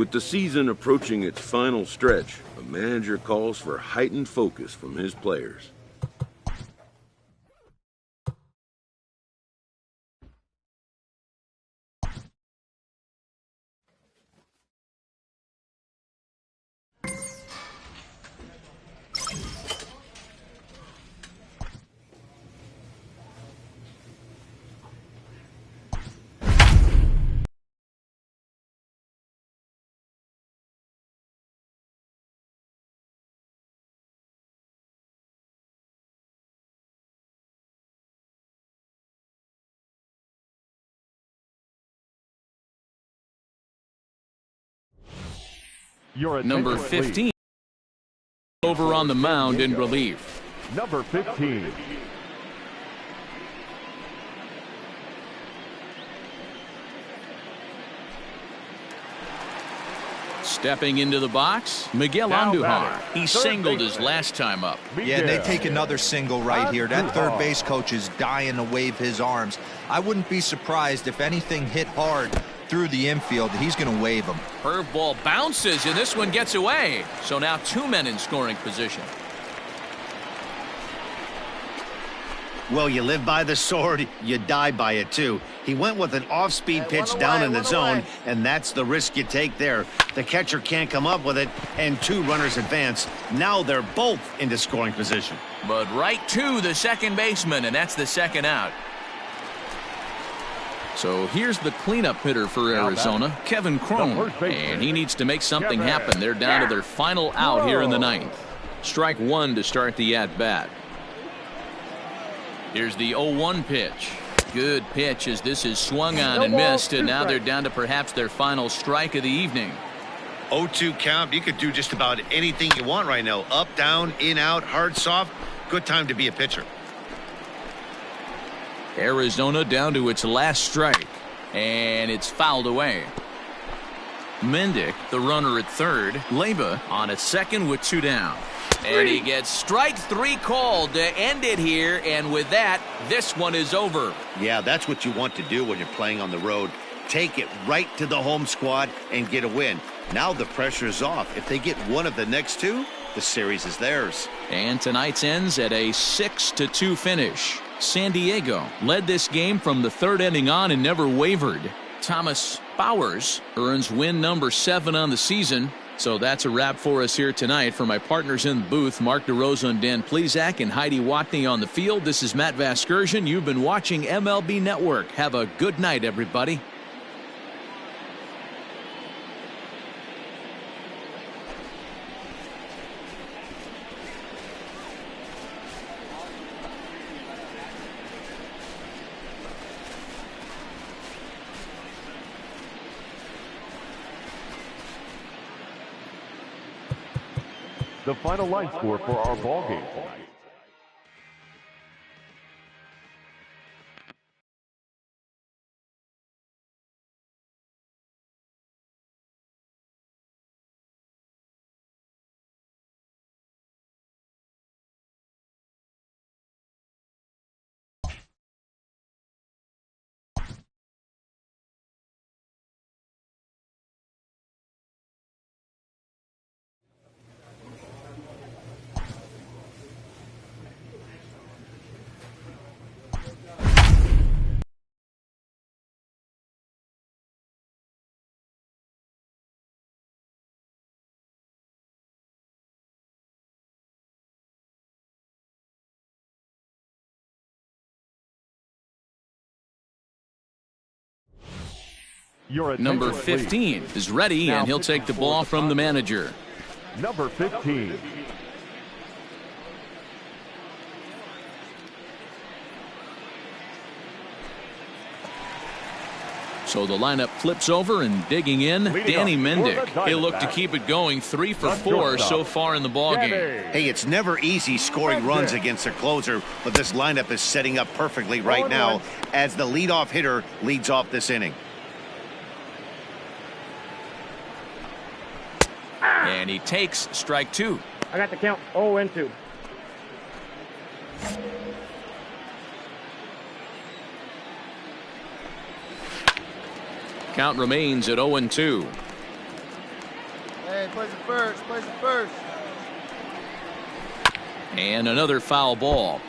With the season approaching its final stretch, a manager calls for heightened focus from his players. Number 15 over on the mound in relief. Number 15. Stepping into the box, Miguel Andujar. He singled his last time up. Yeah, and they take another single right here. That third base coach is dying to wave his arms. I wouldn't be surprised if anything hit hard through the infield. He's going to wave them. Curveball bounces, and this one gets away. So now two men in scoring position. Well, you live by the sword, you die by it too. He went with an off-speed pitch down in the zone, and that's the risk you take there. The catcher can't come up with it, and two runners advance. Now they're both into scoring position. But right to the second baseman, and that's the second out. So here's the cleanup hitter for Arizona, Kevin Cron, and he needs to make something happen. They're down to their final out here in the ninth. Strike one to start the at-bat. Here's the 0-1 pitch. Good pitch as this is swung on and missed, and now they're down to perhaps their final strike of the evening. 0-2 count. You could do just about anything you want right now. Up, down, in, out, hard, soft. Good time to be a pitcher. Arizona down to its last strike, and it's fouled away. Mendick, the runner at third. Leyba on at second with two down. And he gets strike three called to end it here, and with that, this one is over. Yeah, that's what you want to do when you're playing on the road. Take it right to the home squad and get a win. Now the pressure is off. If they get one of the next two, the series is theirs. And tonight's ends at a 6-2 finish. San Diego led this game from the third inning on and never wavered. Thomas Bowers earns win number 7 on the season. So that's a wrap for us here tonight. For my partners in the booth, Mark DeRosa and Dan Plesac and Heidi Watney on the field, this is Matt Vasgersian. You've been watching MLB Network. Have a good night, everybody. The final line score for our ball game tonight. Your Number attention, 15 please. is ready, Now and he'll take the ball from the manager. Number 15. So the lineup flips over, and digging in, Danny Mendick. He'll look to keep it going, 3 for 4 so far in the ballgame. Hey, it's never easy scoring runs against a closer, but this lineup is setting up perfectly right now as the leadoff hitter leads off this inning. And he takes strike 2. I got the count 0-2. Count remains at 0-2. Hey, plays it first, plays it first. And another foul ball.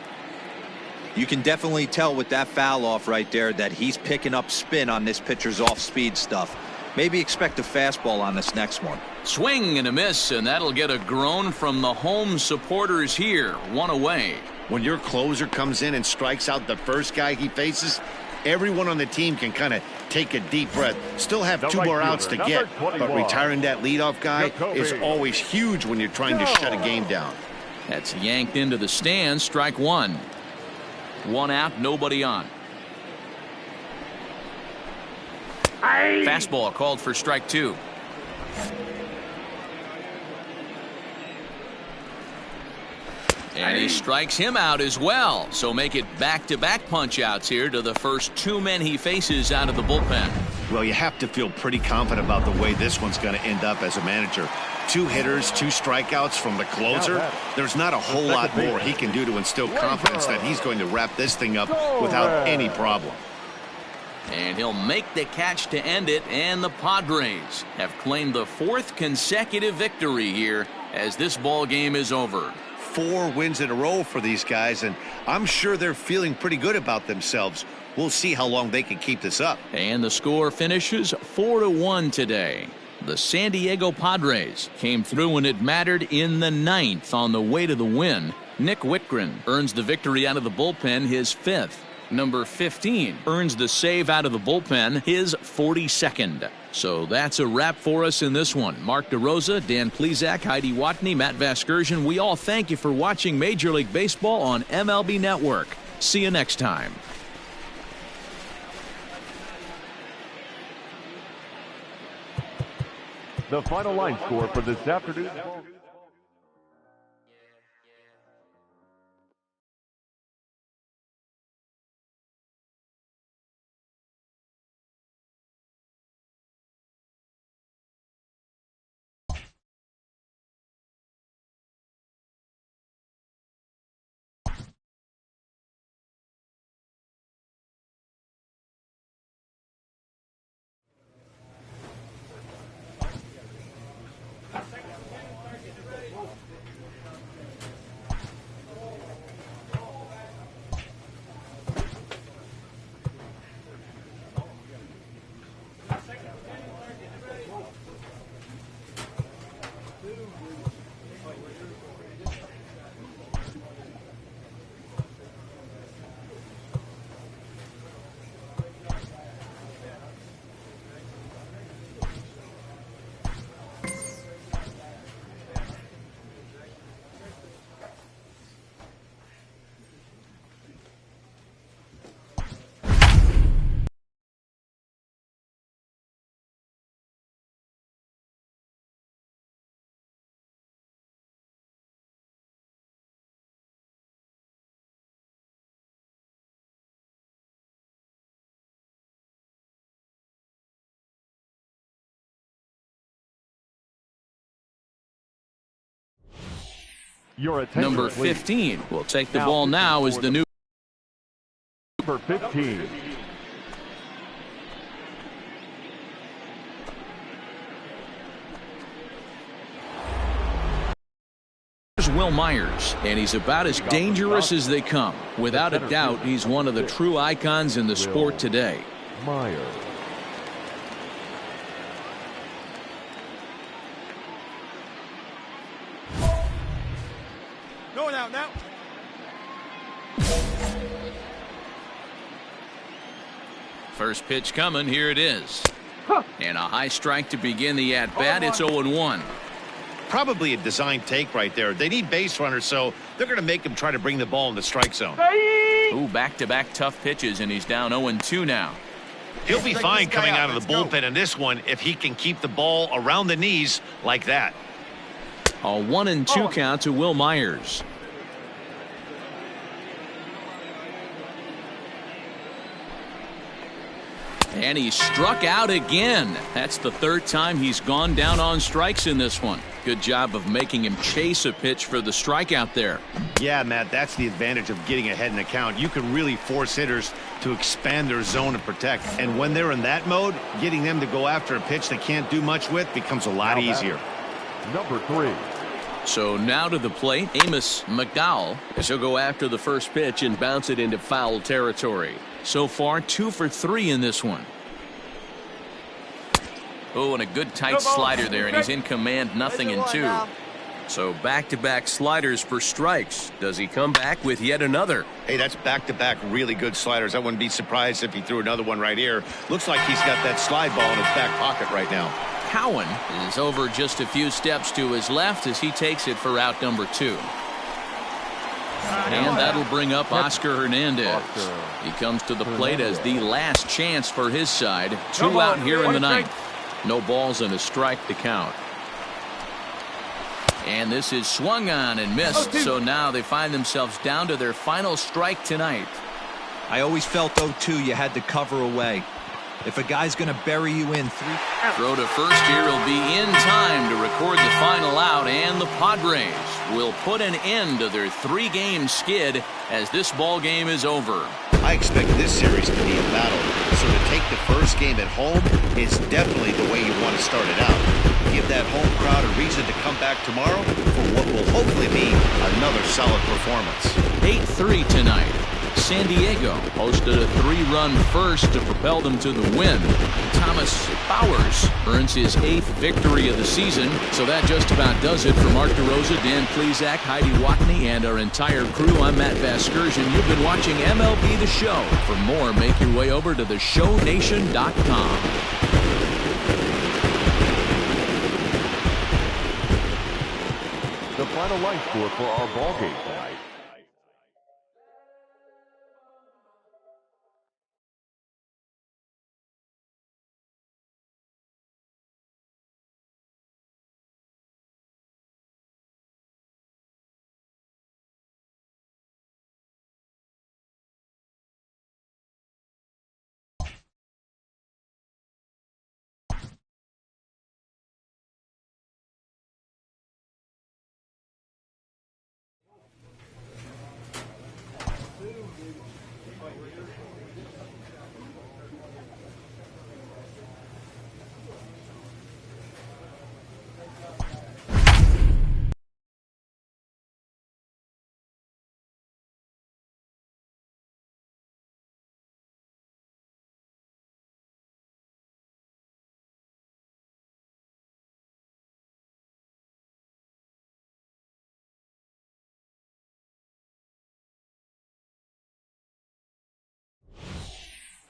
You can definitely tell with that foul off right there that he's picking up spin on this pitcher's off-speed stuff. Maybe expect a fastball on this next one. Swing and a miss, and that'll get a groan from the home supporters here. 1 away. When your closer comes in and strikes out the first guy he faces, everyone on the team can kind of take a deep breath. Still have 2 more outs to get, but retiring that leadoff guy is always huge when you're trying to shut a game down. That's yanked into the stands. Strike 1. 1 out, nobody on. Fastball called for strike 2. And he strikes him out as well. So make it back-to-back punch-outs here to the first 2 men he faces out of the bullpen. Well, you have to feel pretty confident about the way this one's going to end up as a manager. 2 hitters, 2 strikeouts from the closer. There's not a whole lot more he can do to instill confidence that he's going to wrap this thing up without any problem. And he'll make the catch to end it, and the Padres have claimed the 4th consecutive victory here as this ball game is over. 4 wins in a row for these guys, and I'm sure they're feeling pretty good about themselves. We'll see how long they can keep this up. And the score finishes 4-1 today. The San Diego Padres came through when it mattered in the 9th on the way to the win. Nick Whitgren earns the victory out of the bullpen, his 5th. Number 15 earns the save out of the bullpen, his 42nd. So that's a wrap for us in this one. Mark DeRosa, Dan Plesac, Heidi Watney, Matt Vasgersian, we all thank you for watching Major League Baseball on MLB Network. See you next time. The final line score for this afternoon's ball. Your attention, Number please. 15 will take the ball now as the new. Number 15. Will Myers, and he's about as dangerous as they come. Without a doubt, he's one of the true icons in the sport today. Myers. Going out now. First pitch coming, here it is. And a high strike to begin the at-bat. It's 0-1. Probably a design take right there. They need base runners, so they're going to make him try to bring the ball in the strike zone. Ooh, back-to-back tough pitches, and he's down 0-2 now. He'll be fine coming out of the bullpen in this one if he can keep the ball around the knees like that. A 1-2 count to Will Myers. And he struck out again. That's the third time he's gone down on strikes in this one. Good job of making him chase a pitch for the strikeout there. Yeah, Matt, that's the advantage of getting ahead in the count. You can really force hitters to expand their zone and protect. And when they're in that mode, getting them to go after a pitch they can't do much with becomes a lot easier. Number 3. So now to the plate, Amos McDowell, as he'll go after the first pitch and bounce it into foul territory. So far, 2 for 3 in this one. Oh, and a good tight slider there, and he's in command, 0-2. So back-to-back sliders for strikes. Does he come back with yet another? Hey, that's back-to-back really good sliders. I wouldn't be surprised if he threw another one right here. Looks like he's got that slide ball in his back pocket right now. Cowan is over just a few steps to his left as he takes it for out number 2. And that'll bring up Oscar Hernandez. He comes to the plate as the last chance for his side. 2 out here in the ninth. No balls and a strike to count. And this is swung on and missed. So now they find themselves down to their final strike tonight. I always felt 0-2 you had to cover away. If a guy's going to bury you in 3. Throw to first here will be in time to record the final out, and the Padres will put an end to their 3-game skid as this ball game is over. I expect this series to be a battle, so to take the first game at home is definitely the way you want to start it out. Give that home crowd a reason to come back tomorrow for what will hopefully be another solid performance. 8-3 tonight. San Diego posted a 3-run first to propel them to the win. Thomas Bowers earns his 8th victory of the season. So that just about does it for Mark DeRosa, Dan Plesac, Heidi Watney, and our entire crew. I'm Matt Vasgersian. You've been watching MLB The Show. For more, make your way over to theshownation.com. The final line score for our ball game tonight.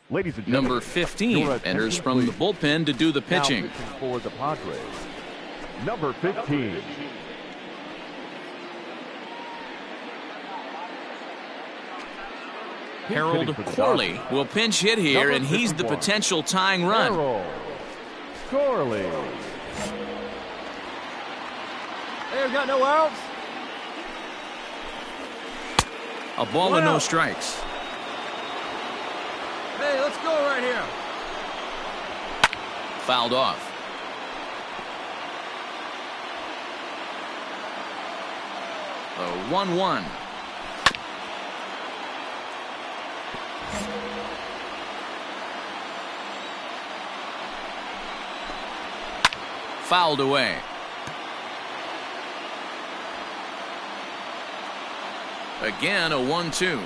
Ladies and gentlemen, number 15 enters from the bullpen to do the pitching. For the Padres, number 15. Harold Corley will pinch hit here, and he's the potential tying run. Harold Corley. Hey, we got no outs. A ball and no strikes. Hey, let's go right here. Fouled off. A 1-1. Fouled away. Again, a 1-2.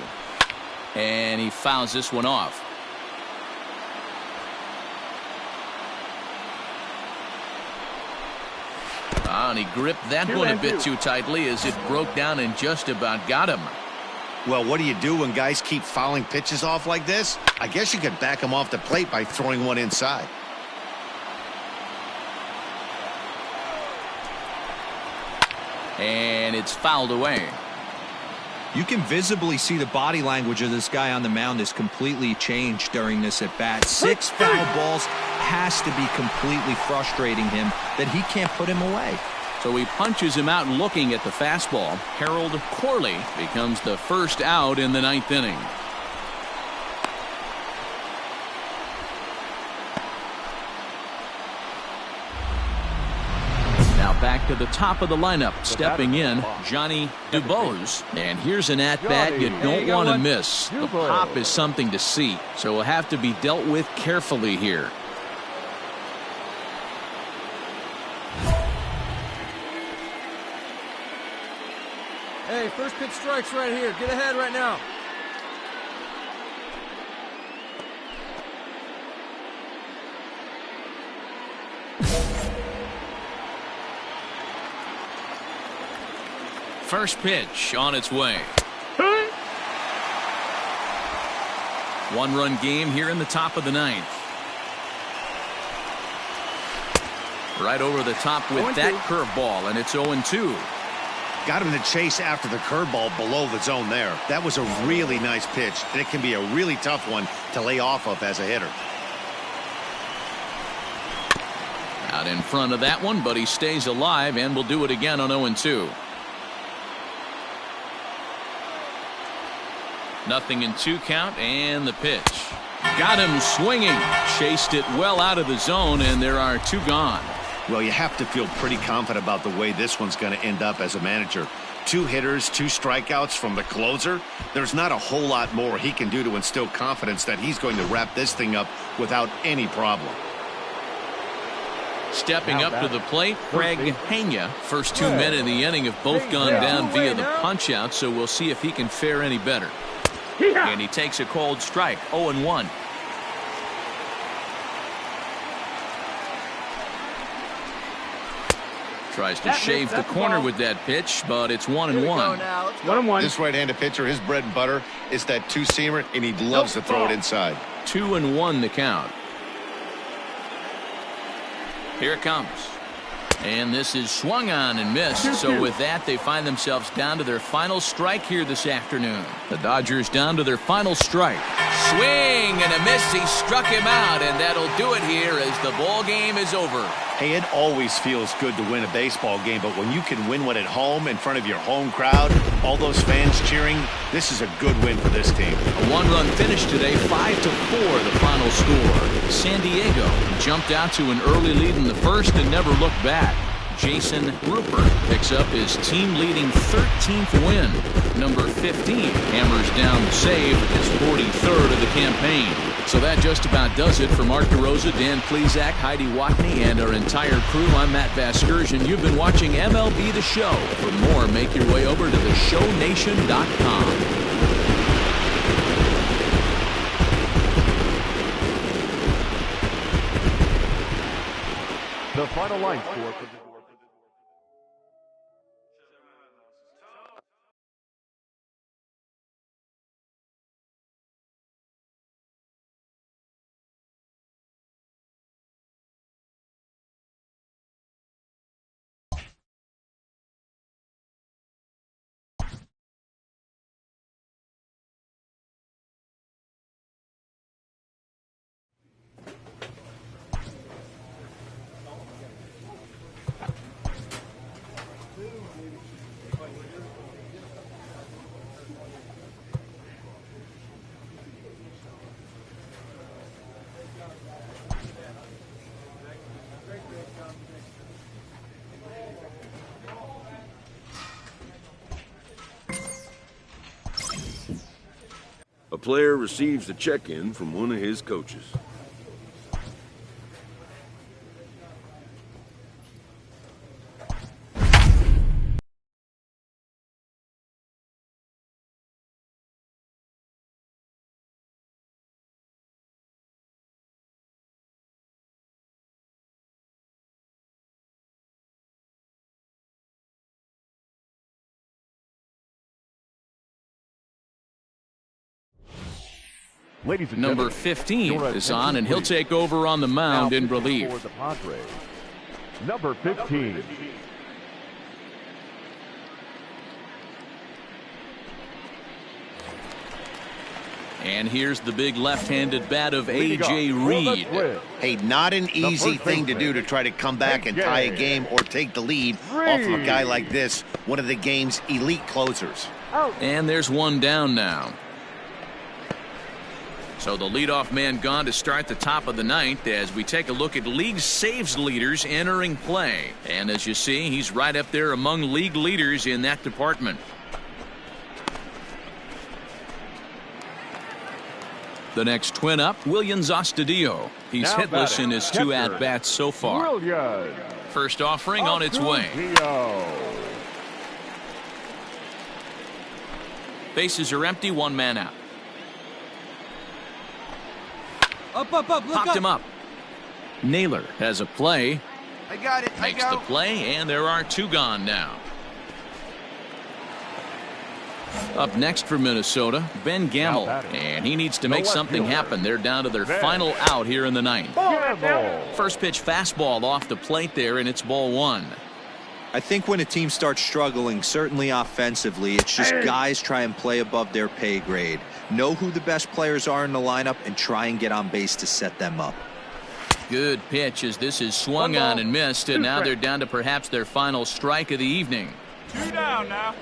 And he fouls this one off. And he gripped that one a bit too tightly as it broke down and just about got him. Well, what do you do when guys keep fouling pitches off like this? I guess you could back them off the plate by throwing one inside. And it's fouled away. You can visibly see the body language of this guy on the mound is completely changed during this at bat. 6 foul balls has to be completely frustrating him that he can't put him away. So he punches him out looking at the fastball. Harold Corley becomes the first out in the 9th inning. Back to the top of the lineup, stepping in, Johnny Dubose. And here's an at-bat you don't want to miss. The pop is something to see, so will have to be dealt with carefully here. Hey, first pitch strikes right here. Get ahead right now. First pitch on its way. 1-run game here in the top of the 9th. Right over the top with that curveball, and it's 0-2. Got him to chase after the curveball below the zone there. That was a really nice pitch, and it can be a really tough one to lay off of as a hitter. Out in front of that one, but he stays alive and will do it again on 0-2. Nothing in 2 count, and the pitch. Got him swinging. Chased it well out of the zone, and there are 2 gone. Well, you have to feel pretty confident about the way this one's going to end up as a manager. 2 hitters, 2 strikeouts from the closer. There's not a whole lot more he can do to instill confidence that he's going to wrap this thing up without any problem. Stepping up to the plate, Craig Hania. First 2 men in the inning have both gone down via the punch-out, so we'll see if he can fare any better. And he takes a cold strike, 0-1. Tries to shave the corner with that pitch, but it's 1-1. 1-1. This right-handed pitcher, his bread and butter is that 2-seamer, and he loves to throw it inside. 2-1 the count. Here it comes. And this is swung on and missed. So with that, they find themselves down to their final strike here this afternoon. The Dodgers down to their final strike. Swing and a miss. He struck him out, and that'll do it here as the ball game is over. Hey, it always feels good to win a baseball game, but when you can win one at home in front of your home crowd, all those fans cheering, this is a good win for this team. A 1-run finish today, 5-4 the final score. San Diego jumped out to an early lead in the first and never looked back. Jason Rupert picks up his team-leading 13th win. Number 15 hammers down the save with his 43rd of the campaign. So that just about does it for Mark DeRosa, Dan Plesac, Heidi Watney, and our entire crew. I'm Matt Vasgersian. You've been watching MLB The Show. For more, make your way over to theshownation.com. The final line score for the A player receives a check-in from one of his coaches. Ladies and Number gentlemen, 15 your is attention, on, and he'll please. take over on the mound Now in pitching relief. for the Padres, number 15. And here's the big left-handed bat of A.J. Reed. Hey, not an easy thing to do to try to come back and tie a game or take the lead off of a guy like this, one of the game's elite closers. And there's one down now. So the leadoff man gone to start the top of the ninth as we take a look at league saves leaders entering play. And as you see, he's right up there among league leaders in that department. The next twin up, Willians Astudillo. He's hitless in his 2 at-bats so far. First offering on its way. Bases are empty, 1 man out. Popped him up. Naylor has a play. I got it. Makes the play, and there are 2 gone now. Up next for Minnesota, Ben Gamble, and he needs to make something happen. They're down to their final out here in the ninth. First pitch fastball off the plate there, and it's ball 1. I think when a team starts struggling, certainly offensively, it's just guys try and play above their pay grade. Know who the best players are in the lineup and try and get on base to set them up. Good pitch as this is swung on and missed, and now they're down to perhaps their final strike of the evening. 2 down now.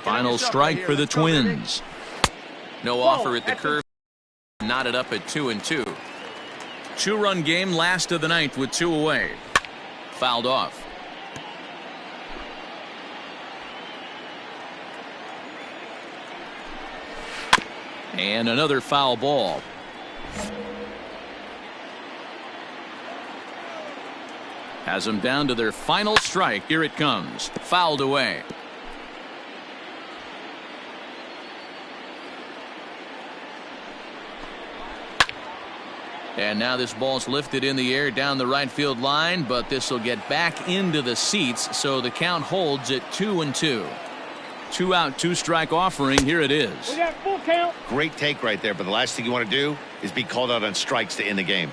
Final strike for the Twins. No offer at the curve. Knotted up at 2-2. 2-run game, last of the ninth with 2 away. Fouled off. And another foul ball. Has them down to their final strike. Here it comes. Fouled away. And now this ball's lifted in the air down the right field line, but this will get back into the seats, so the count holds at 2-2. 2 out, 2 strike offering. Here it is. We got full count. Great take right there, but the last thing you want to do is be called out on strikes to end the game.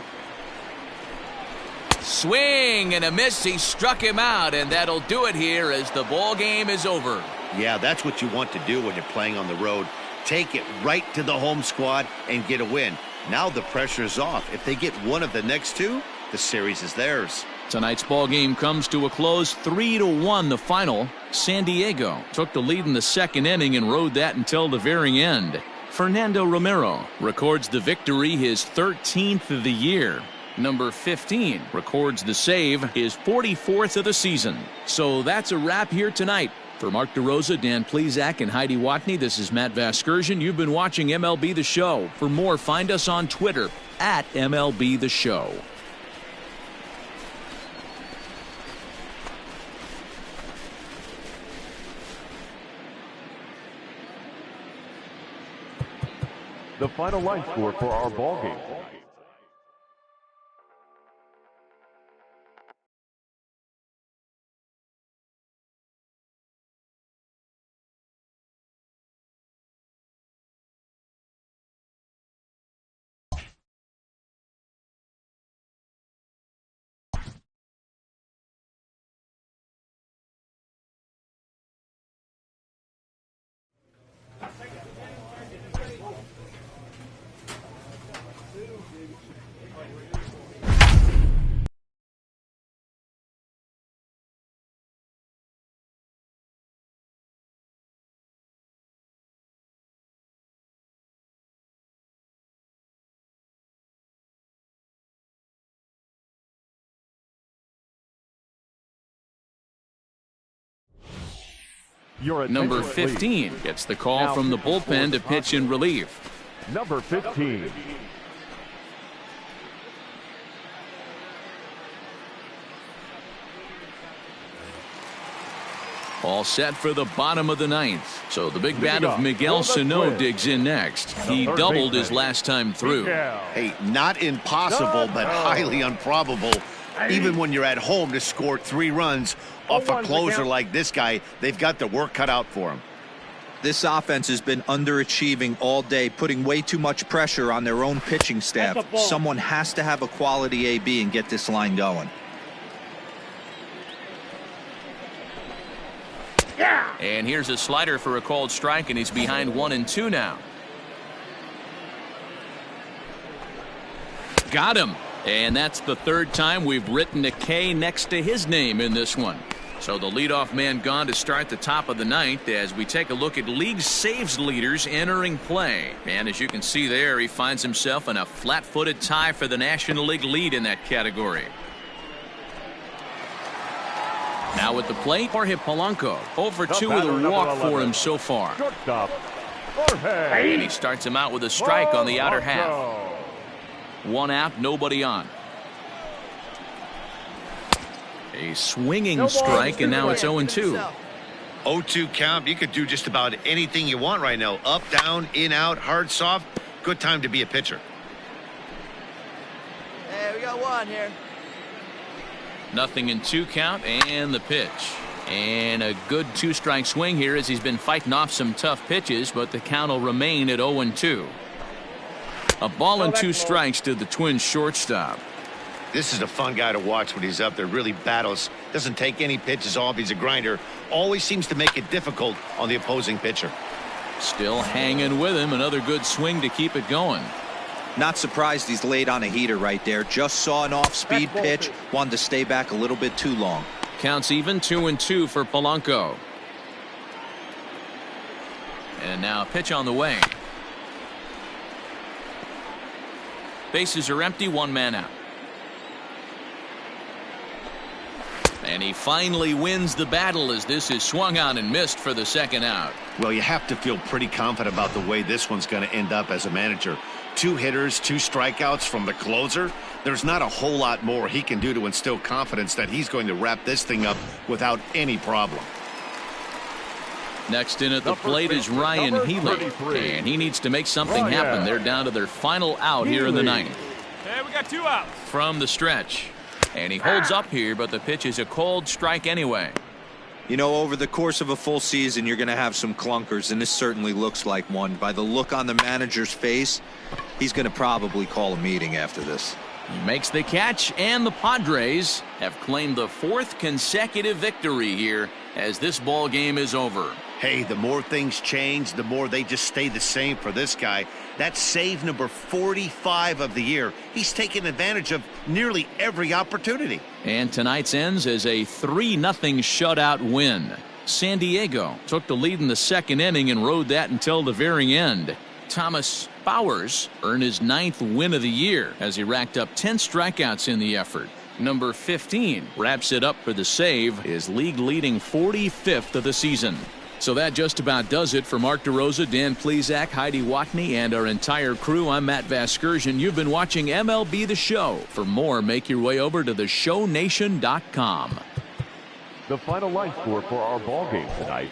Swing and a miss. He struck him out, and that'll do it here as the ball game is over. Yeah, that's what you want to do when you're playing on the road. Take it right to the home squad and get a win. Now the pressure is off. If they get one of the next 2, the series is theirs. Tonight's ball game comes to a close, 3-1 the final. San Diego took the lead in the second inning and rode that until the very end. Fernando Romero records the victory, his 13th of the year. Number 15 records the save, his 44th of the season. So that's a wrap here tonight. For Mark DeRosa, Dan Plesac, and Heidi Watney, this is Matt Vasgersian. You've been watching MLB The Show. For more, find us on Twitter at MLB The Show. The final line score for our ball game. Number 15 gets the call from the bullpen to pitch in relief. Number 15. All set for the bottom of the ninth. So the big bat of Miguel Sano digs in next. He doubled his last time through. Hey, not impossible, but highly improbable. Even when you're at home to score 3 runs off a closer like this guy, they've got the work cut out for him. This offense has been underachieving all day, putting way too much pressure on their own pitching staff. Someone has to have a quality AB and get this line going. Yeah. And here's a slider for a called strike, and he's behind 1-2 now. Got him. And that's the third time we've written a K next to his name in this one. So the leadoff man gone to start the top of the ninth as we take a look at league saves leaders entering play. And as you can see there, he finds himself in a flat-footed tie for the National League lead in that category. Now at the plate, Jorge Polanco. 0-for-2 with a walk for him so far. And he starts him out with a strike on the outer half. 1 out, nobody on. A swinging strike, and now it's 0-2. 0-2 count. You could do just about anything you want right now. Up, down, in, out, hard, soft. Good time to be a pitcher. Hey, we got one here. 0-2 count, and the pitch. And a good 2-strike swing here as he's been fighting off some tough pitches, but the count will remain at 0-2. A ball and 2 strikes to the Twins shortstop. This is a fun guy to watch when he's up there. Really battles. Doesn't take any pitches off. He's a grinder. Always seems to make it difficult on the opposing pitcher. Still hanging with him. Another good swing to keep it going. Not surprised he's laid on a heater right there. Just saw an off-speed pitch. Wanted to stay back a little bit too long. Counts even, 2-2 for Polanco. And now a pitch on the way. Bases are empty, 1 man out. And he finally wins the battle as this is swung on and missed for the 2nd out. Well, you have to feel pretty confident about the way this one's going to end up as a manager. 2 hitters, 2 strikeouts from the closer. There's not a whole lot more he can do to instill confidence that he's going to wrap this thing up without any problem. Next in at the plate is Ryan Healy, and he needs to make something happen. They're down to their final out here in the 9th. Hey, we got 2 outs. From the stretch. And he holds up here, but the pitch is a cold strike anyway. You know, over the course of a full season, you're going to have some clunkers, and this certainly looks like one. By the look on the manager's face, he's going to probably call a meeting after this. He makes the catch, and the Padres have claimed the 4th consecutive victory here as this ball game is over. Hey, the more things change, the more they just stay the same for this guy. That's save number 45 of the year. He's taken advantage of nearly every opportunity. And tonight's ends as a 3-0 shutout win. San Diego took the lead in the 2nd inning and rode that until the very end. Thomas Bowers earned his 9th win of the year as he racked up 10 strikeouts in the effort. Number 15 wraps it up for the save, his league-leading 45th of the season. So that just about does it for Mark DeRosa, Dan Plesac, Heidi Watney, and our entire crew. I'm Matt Vasgersian. You've been watching MLB The Show. For more, make your way over to theshownation.com. The final line score for our ball game tonight.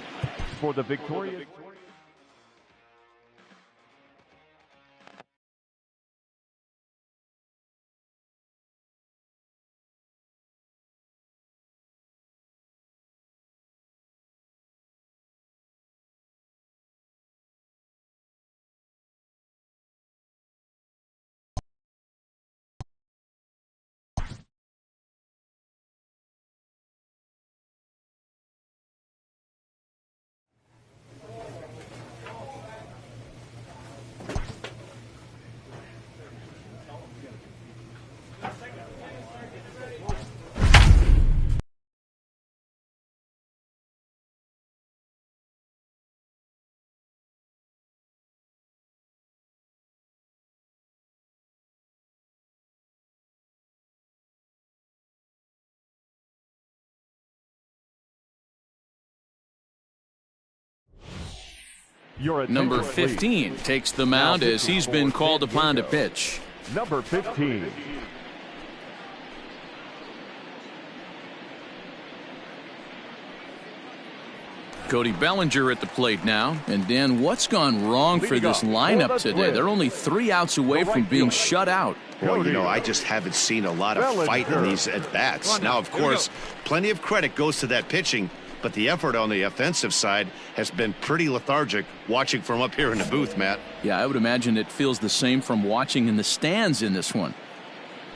For the victorious... Number 15 takes the mound as he's been called upon to pitch. Number 15. Cody Bellinger at the plate now. And Dan, what's gone wrong for this lineup today? They're only 3 outs away from being shut out. Well, you know, I just haven't seen a lot of fight in these at-bats. Now, of course, plenty of credit goes to that pitching, but the effort on the offensive side has been pretty lethargic watching from up here in the booth, Matt. Yeah, I would imagine it feels the same from watching in the stands in this one.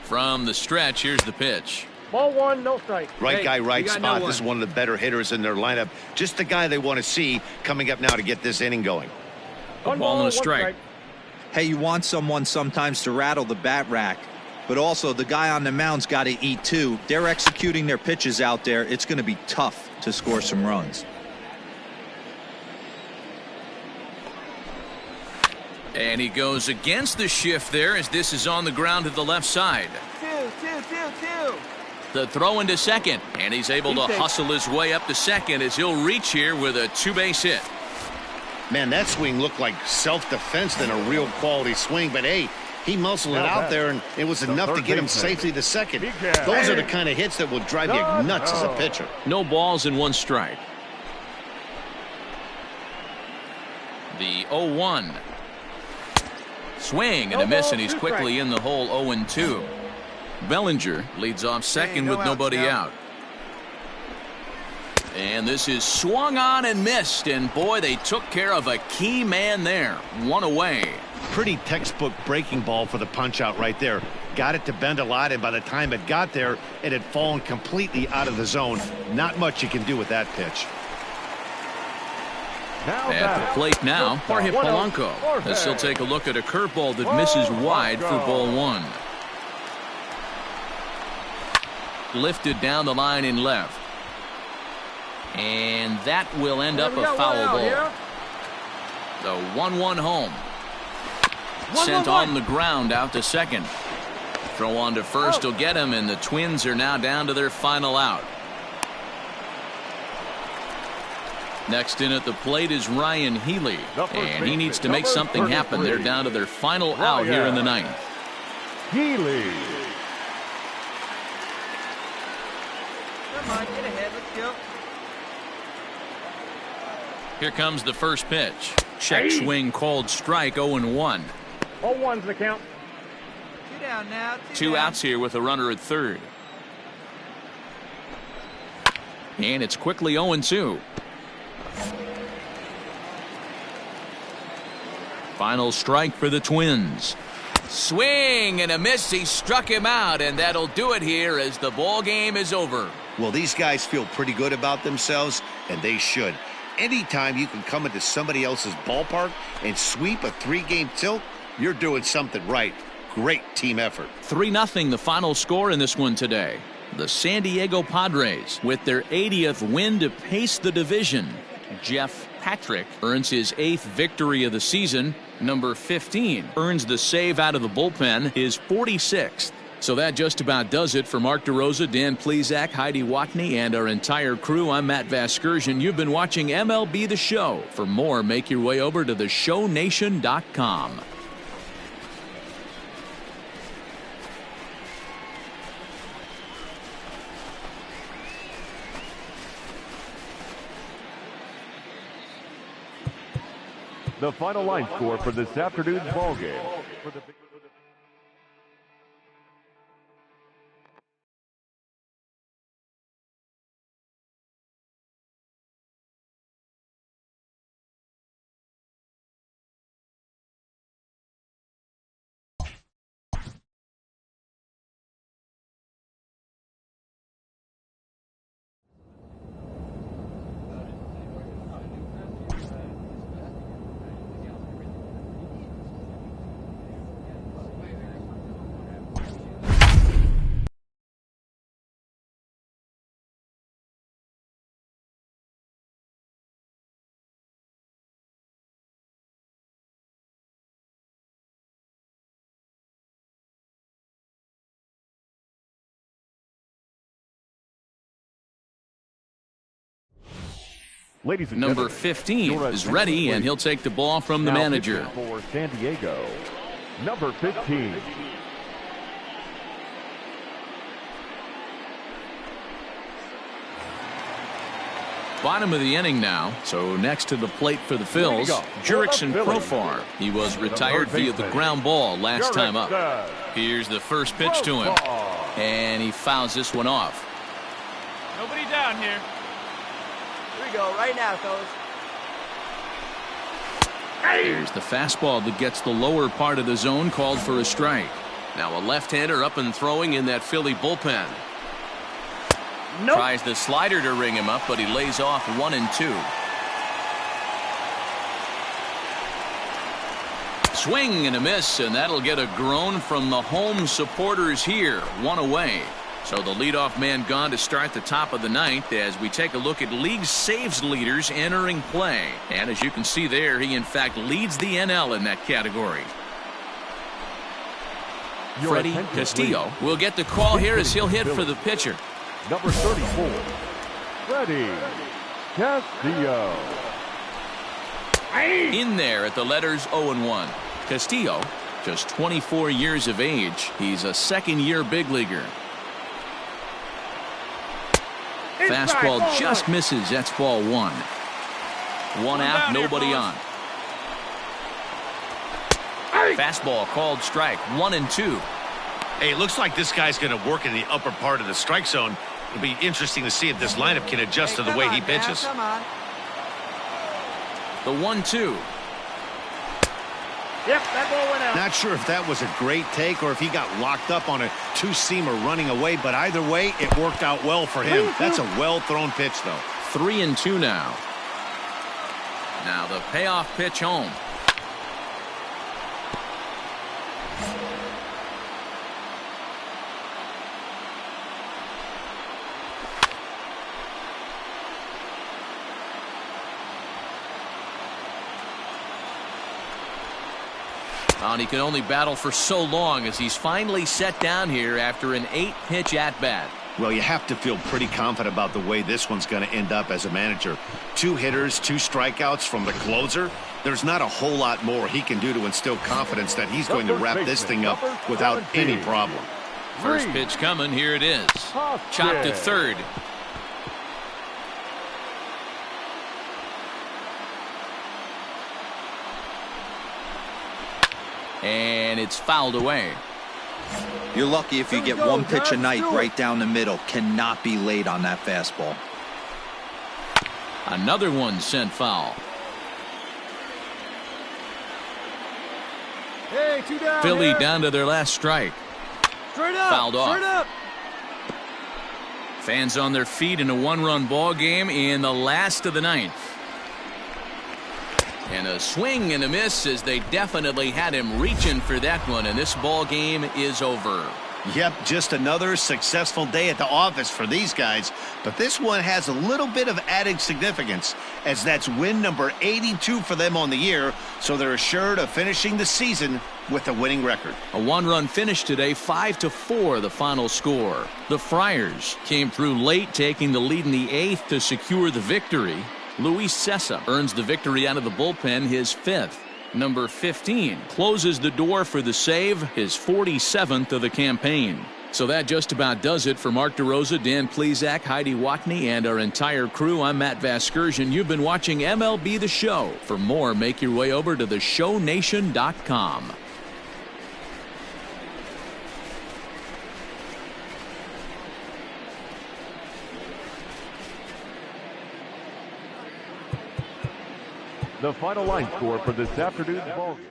From the stretch, here's the pitch. Ball one, no strike. Right guy, right got spot. no This is one. one of the better hitters in their lineup. Just the guy they want to see coming up now to get this inning going. A ball and a strike. Hey, you want someone sometimes to rattle the bat rack, but also the guy on the mound's got to eat too. They're executing their pitches out there. It's going to be tough to score some runs. And he goes against the shift there as this is on the ground to the left side. Two. The throw into second, and he's able to hustle his way up to second as he'll reach here with a two-base hit. Man, that swing looked like self-defense than a real quality swing, but hey, he muscled it out there, and it was enough to get him safely to second. Those are the kind of hits that will drive you nuts as a pitcher. No balls and one strike. The 0-1. Swing and a miss, and he's quickly in the hole 0-2. Bellinger leads off second with nobody out. And this is swung on and missed, and boy, they took care of a key man there. One away. Pretty textbook breaking ball for the punch out right there. Got it to bend a lot, and by the time it got there, it had fallen completely out of the zone. Not much you can do with that pitch. At the plate now, Jorge Polanco, as he'll take a look at a curveball that misses wide for ball one. Lifted down the line in left. And that will end up a foul ball. The 1-1 home. Sent on the ground out to second. Throw on to first will get him, and the Twins are now down to their final out. Next in at the plate is Ryan Healy, and he needs to make something happen. They're down to their final out here in the ninth. Healy. Come on, get ahead. Let's go. Here comes the first pitch. Check swing called strike. 0-1. 0-1's the count. Two down now. Two outs here with a runner at third. And it's quickly 0-2. Final strike for the Twins. Swing and a miss. He struck him out, and that'll do it here as the ball game is over. Well, these guys feel pretty good about themselves, and they should. Anytime you can come into somebody else's ballpark and sweep a three-game tilt, you're doing something right. Great team effort. 3-0 the final score in this one today. The San Diego Padres with their 80th win to pace the division. Jeff Patrick earns his 8th victory of the season. Number 15 earns the save out of the bullpen, his 46th. So that just about does it for Mark DeRosa, Dan Plesac, Heidi Watney, and our entire crew. I'm Matt Vasgersian. You've been watching MLB The Show. For more, make your way over to theshownation.com. The final line score for this afternoon's ballgame. Ladies and Number gentlemen, 15 your is attention, ready, and please. he'll take the ball from the Now manager. pitching for San Diego, number 15. Bottom of the inning now. So next to the plate for the Phils, Jurickson Profar. He was retired via the ground ball last time up. Here's the first pitch to him, and he fouls this one off. Nobody down here. Here we go, right now, fellas. Here's the fastball that gets the lower part of the zone, called for a strike. Now a left-hander up and throwing in that Philly bullpen. Nope. Tries the slider to ring him up, but he lays off 1-2. Swing and a miss, and that'll get a groan from the home supporters here. 1 away. So the leadoff man gone to start the top of the ninth as we take a look at league saves leaders entering play. And as you can see there, he in fact leads the NL in that category. Freddie Castillo will get the call here as he'll hit for the pitcher. Number 34, Freddie Castillo. In there at the letters 0-1. Castillo, just 24 years of age. He's a second-year big leaguer. Fastball just misses. That's ball 1. One out, nobody on. Fastball called strike. 1-2. Hey, it looks like this guy's going to work in the upper part of the strike zone. It'll be interesting to see if this lineup can adjust to the way he pitches. The 1-2. Yep, that ball went out. Not sure if that was a great take or if he got locked up on a two-seamer running away, but either way, it worked out well for him. That's a well-thrown pitch, though. 3-2 now. Now the payoff pitch home. And he can only battle for so long as he's finally set down here after an 8-pitch at-bat. Well, you have to feel pretty confident about the way this one's going to end up as a manager. 2 hitters, 2 strikeouts from the closer. There's not a whole lot more he can do to instill confidence that he's going to wrap this thing up without any problem. First pitch coming. Here it is. Chopped to third. And it's fouled away. You're lucky if you get one pitch a night right down the middle. Cannot be late on that fastball. Another one sent foul. Hey, 2 down. Philly here. down to their last strike. Straight up. Fouled off. Straight up. Fans on their feet in a 1-run ball game in the last of the ninth. And a swing and a miss as they definitely had him reaching for that one, and this ball game is over. Yep, just another successful day at the office for these guys. But this one has a little bit of added significance, as that's win number 82 for them on the year, so they're assured of finishing the season with a winning record. A 1-run finish today, 5-4 the final score. The Friars came through late, taking the lead in the 8th to secure the victory. Luis Cessa earns the victory out of the bullpen, his 5th. Number 15 closes the door for the save, his 47th of the campaign. So that just about does it for Mark DeRosa, Dan Plesac, Heidi Watney, and our entire crew. I'm Matt Vasgersian. You've been watching MLB The Show. For more, make your way over to theshownation.com. The final line score for this afternoon's ball game.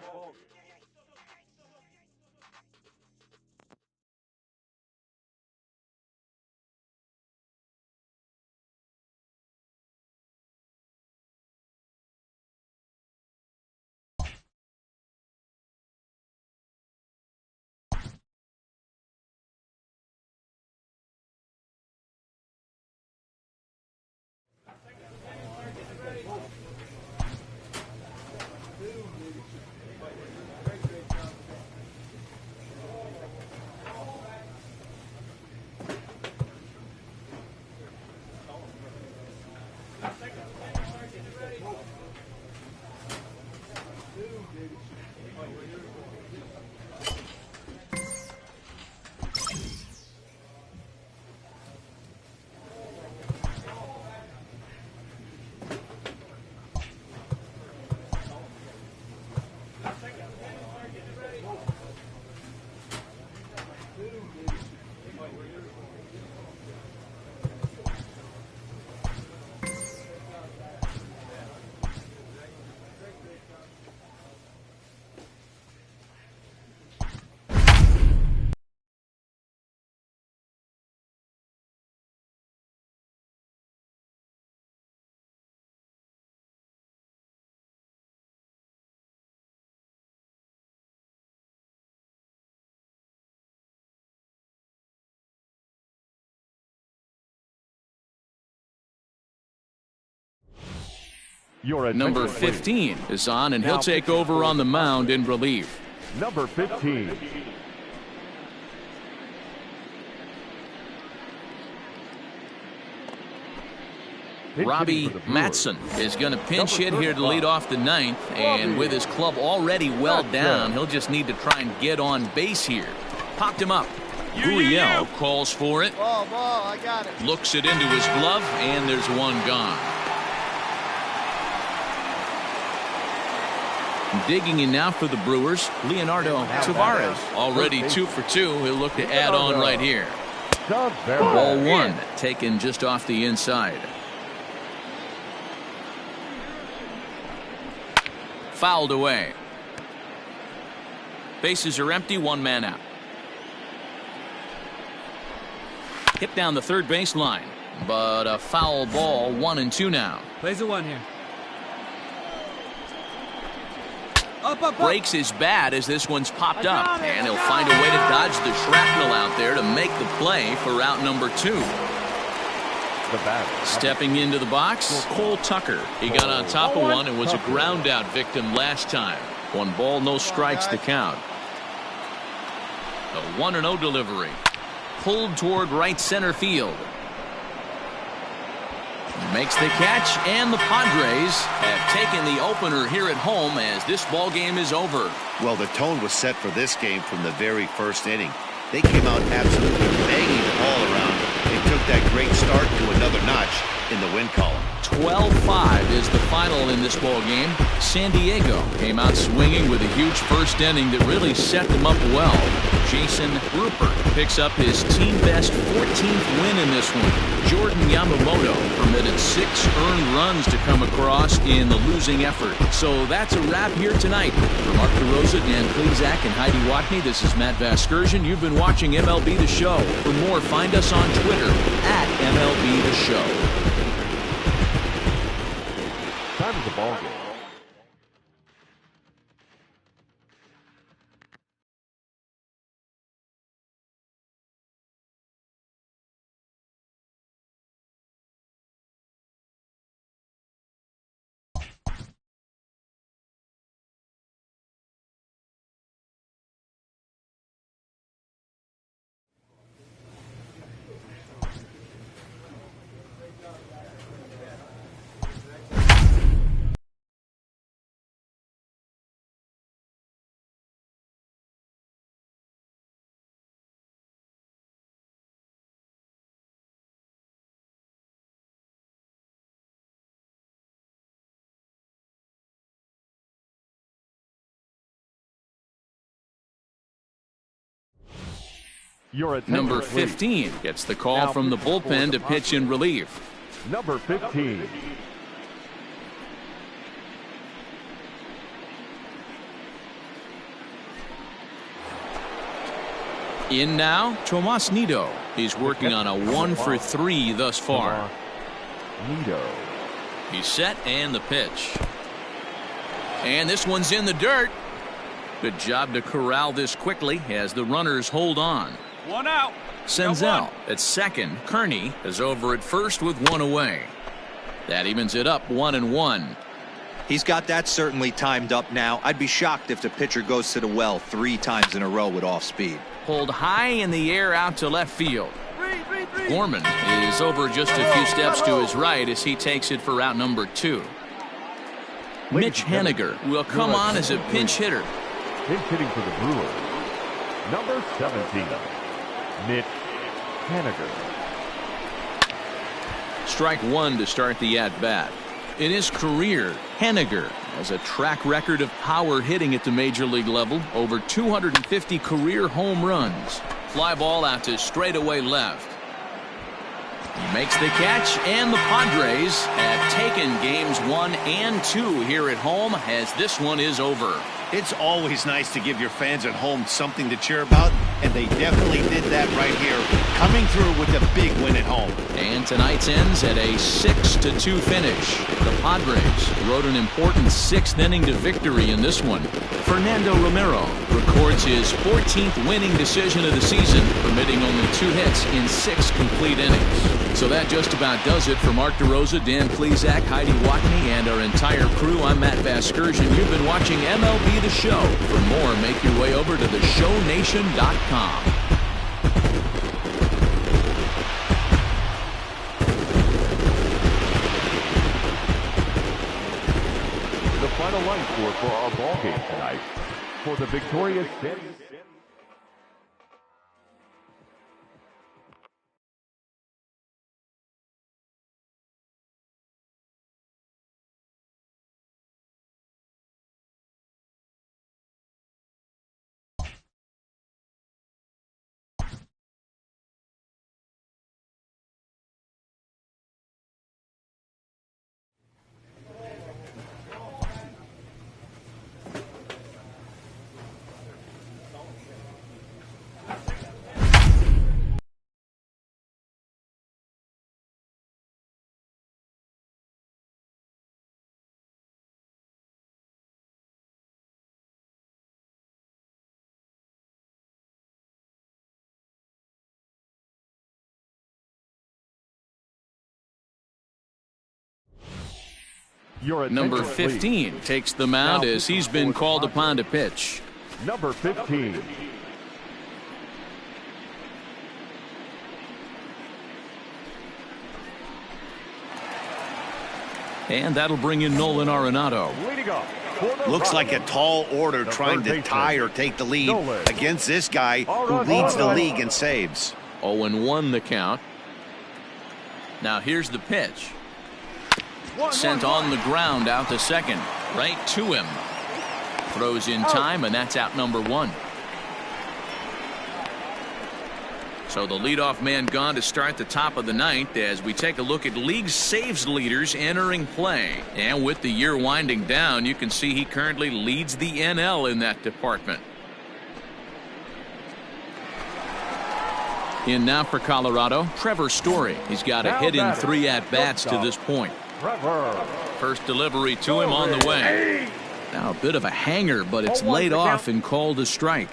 Number 15 is on, and he'll take over on the mound in relief. Number 15. Robbie Matson is going to pinch hit here to lead off the ninth, and with his club already well down, he'll just need to try and get on base here. Popped him up. Gurriel calls for it. Ball, I got it. Looks it into his glove, and there's one gone. Digging in now for the Brewers, Leonardo Tavares. Already 2 for 2. He'll look to add on right here. Ball 1 taken just off the inside. Fouled away. Bases are empty, 1 man out. Hit down the third baseline, but a foul ball, 1-2 now. Plays a 1 here. Up. Breaks his bat as this one's popped up, and he'll find a way to dodge the shrapnel out there to make the play for out number 2. Stepping into the box, Cole Tucker. He got on top of one and was a ground out victim last time. 1 ball, no strikes to count. A 1-0 delivery. Pulled toward right center field. Makes the catch, and the Padres have taken the opener here at home as this ball game is over. Well, the tone was set for this game from the very first inning. They came out absolutely banging the ball around. They took that great start to another notch in the win column. 12-5 is the final in this ball game. San Diego came out swinging with a huge first inning that really set them up well. Jason Rupert picks up his team-best 14th win in this one. Jordan Yamamoto permitted 6 earned runs to come across in the losing effort. So that's a wrap here tonight. For Mark DeRosa, Dan Klezak, and Heidi Watney, this is Matt Vasgersian. You've been watching MLB The Show. For more, find us on Twitter at MLB The Show. Time of the ball game. Number 15 gets the call from the bullpen to pitch in relief. Number 15. In now, Tomas Nido. He's working on a 1 for 3 thus far. Nido. He's set, and the pitch. And this one's in the dirt. Good job to corral this quickly as the runners hold on. 1 out. Senzel at second. Kearney is over at first with 1 away. That evens it up 1-1. He's got that certainly timed up now. I'd be shocked if the pitcher goes to the well 3 times in a row with off speed. Pulled high in the air out to left field. Gorman is over just a few steps to his right as he takes it for out number 2. Mitch Haniger will come on as a pinch hitter. Pinch hitting for the Brewers. Number 17. Mitch Haniger. Strike 1 to start the at-bat. In his career, Haniger has a track record of power hitting at the major league level. Over 250 career home runs. Fly ball out to straightaway left. He makes the catch, and the Padres have taken games 1 and 2 here at home as this one is over. It's always nice to give your fans at home something to cheer about, and they definitely did that right here, coming through with a big win at home. And tonight's ends at a 6-2 finish. The Padres rode an important 6th inning to victory in this one. Fernando Romero records his 14th winning decision of the season, permitting only 2 hits in 6 complete innings. So that just about does it for Mark DeRosa, Dan Plesac, Heidi Watney, and our entire crew. I'm Matt Vasgersian. You've been watching MLB The Show. For more, make your way over to theshownation.com. The final line score for our ball game tonight. For the victorious Number 15 takes the mound as he's been called upon to pitch. Number 15. And that'll bring in Nolan Arenado. Looks like a tall order trying to tie or take the lead against this guy who leads the league in saves. 0-1 the count. Now here's the pitch. Sent on the ground out to second. Right to him. Throws in time, and that's out number 1. So the leadoff man gone to start the top of the 9th as we take a look at league saves leaders entering play. And with the year winding down, you can see he currently leads the NL in that department. In now for Colorado, Trevor Story. He's got a hit in 3 at-bats to this point. First delivery to him on the way. Now a bit of a hanger, but it's laid off and called a strike.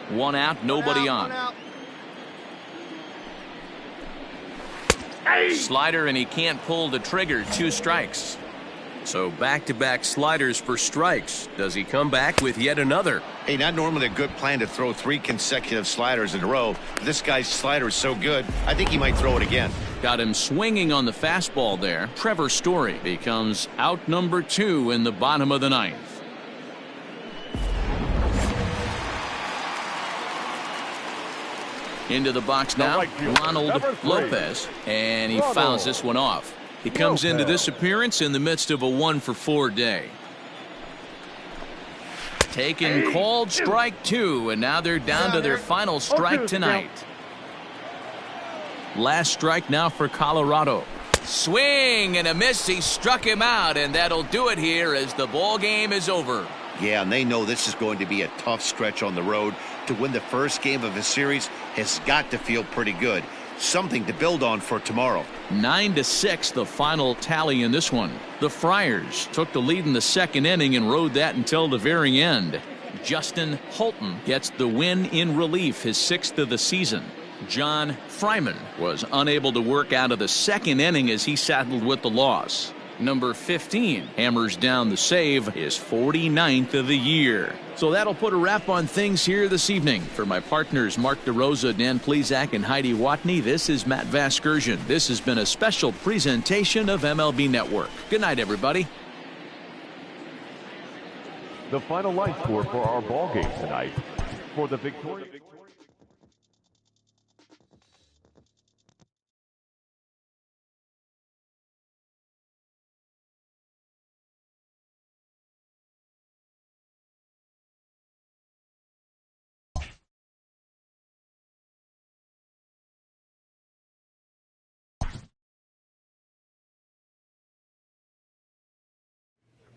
1 out, nobody on. Slider, and he can't pull the trigger. 2 strikes. So back-to-back sliders for strikes. Does he come back with yet another? Hey, not normally a good plan to throw 3 consecutive sliders in a row. This guy's slider is so good, I think he might throw it again. Got him swinging on the fastball there. Trevor Story becomes out number 2 in the bottom of the 9th. Into the box now, Ronald Lopez, and he fouls this one off. He comes into this appearance in the midst of a 1-for-4 day. Taken, called, strike 2, and now they're down to their final strike tonight. Last strike now for Colorado. Swing and a miss. He struck him out, and that'll do it here as the ball game is over. Yeah, and they know this is going to be a tough stretch on the road. To win the first game of a series has got to feel pretty good. Something to build on for tomorrow. 9-6 the final tally in this one. The Friars took the lead in the 2nd inning and rode that until the very end. Justin Holton gets the win in relief, his 6th of the season. John Fryman was unable to work out of the 2nd inning as he settled with the loss. Number 15 hammers down the save, his 49th of the year. So that'll put a wrap on things here this evening. For my partners Mark DeRosa, Dan Plesac, and Heidi Watney, this is Matt Vasgersian. This has been a special presentation of MLB Network. Good night, everybody. The final line score for our ball game tonight. For the victorious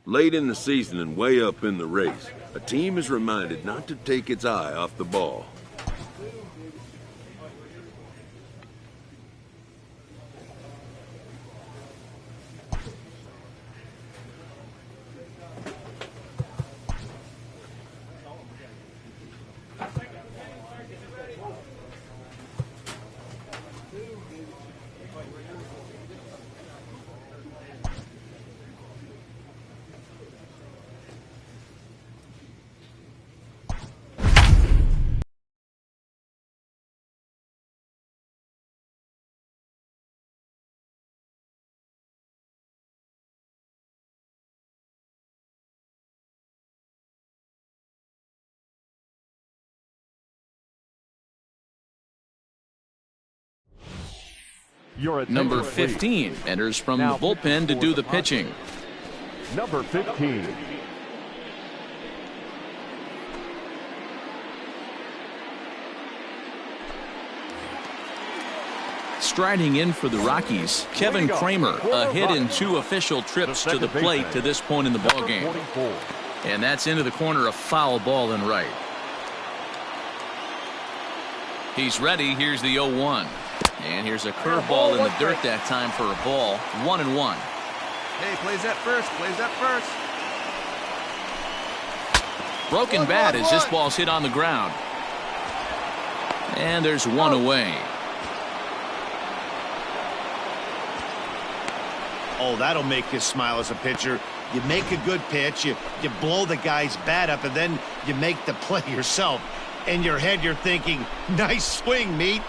Late in the season and way up in the race, a team is reminded not to take its eye off the ball. Number 15 enters from the bullpen to do the pitching. Number 15. Striding in for the Rockies, Kevin Kramer, a hit in 2 official trips to the plate to this point in the ballgame. And that's into the corner, a foul ball and right. He's ready. Here's the 0-1. And here's a curveball in the dirt that time for a ball. 1-1. Hey, plays that first. Plays that first. Broken bat as this ball's hit on the ground. And there's one away. Oh, that'll make you smile as a pitcher. You make a good pitch, you blow the guy's bat up, and then you make the play yourself. In your head, you're thinking, nice swing, meat.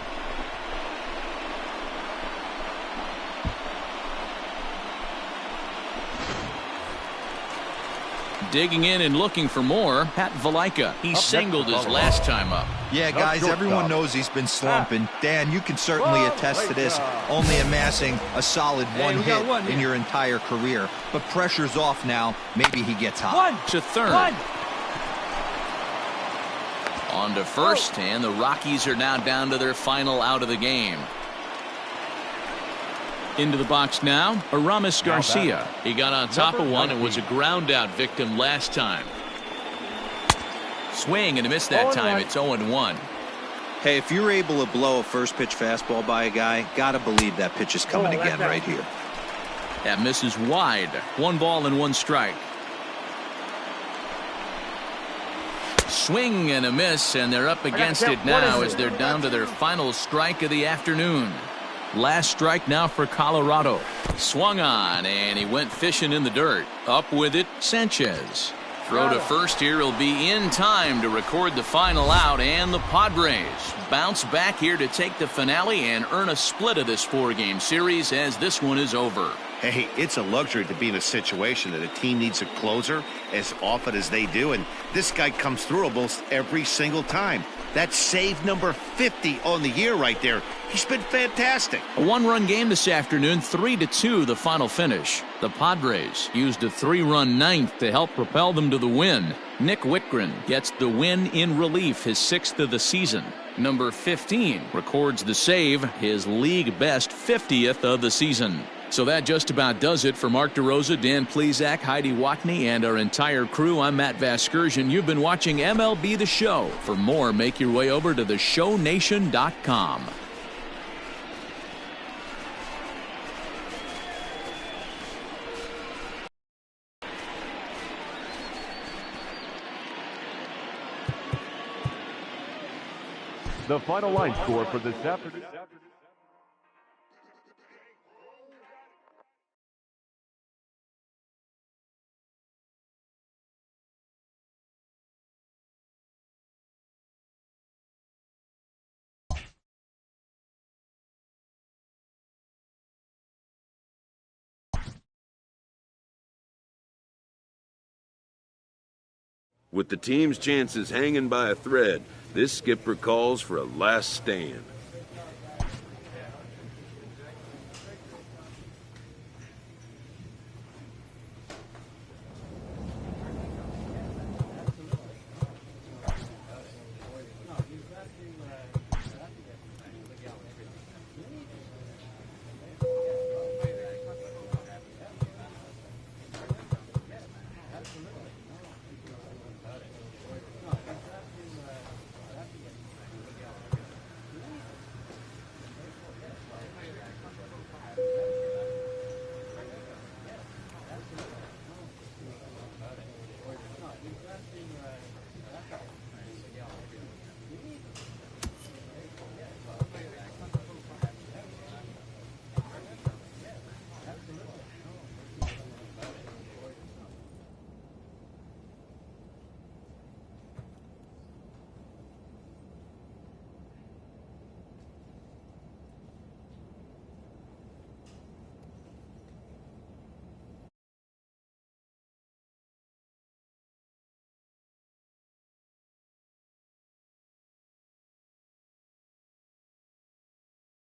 Digging in and looking for more, Pat Valaika. He singled his last time up. Yeah, guys, everyone knows he's been slumping. Dan, you can certainly attest to this, only amassing a solid one hit in your entire career. But pressure's off now. Maybe he gets hot. To third. On to first, and the Rockies are now down to their final out of the game. Into the box now, Aramis Garcia. He got on top of one and was a ground out victim last time. Swing and a miss that time. It's 0-1. Hey, if you're able to blow a first pitch fastball by a guy, gotta believe that pitch is coming again right here. That misses wide. 1 ball and 1 strike. Swing and a miss, and they're up against it now as they're down to their final strike of the afternoon. Last strike now for Colorado. Swung on, and he went fishing in the dirt. Up with it, Sanchez. Throw to first here will be in time to record the final out, and the Padres bounce back here to take the finale and earn a split of this 4-game series as this one is over. Hey, it's a luxury to be in a situation that a team needs a closer as often as they do, and this guy comes through almost every single time. That's save number 50 on the year right there. He's been fantastic. A 1-run game this afternoon, 3-2 the final finish. The Padres used a 3-run ninth to help propel them to the win. Nick Whitgren gets the win in relief, his 6th of the season. Number 15 records the save, his league best 50th of the season. So that just about does it for Mark DeRosa, Dan Plesac, Heidi Watney, and our entire crew. I'm Matt Vasgersian. You've been watching MLB The Show. For more, make your way over to theshownation.com. The final line score for this afternoon. With the team's chances hanging by a thread, this skipper calls for a last stand.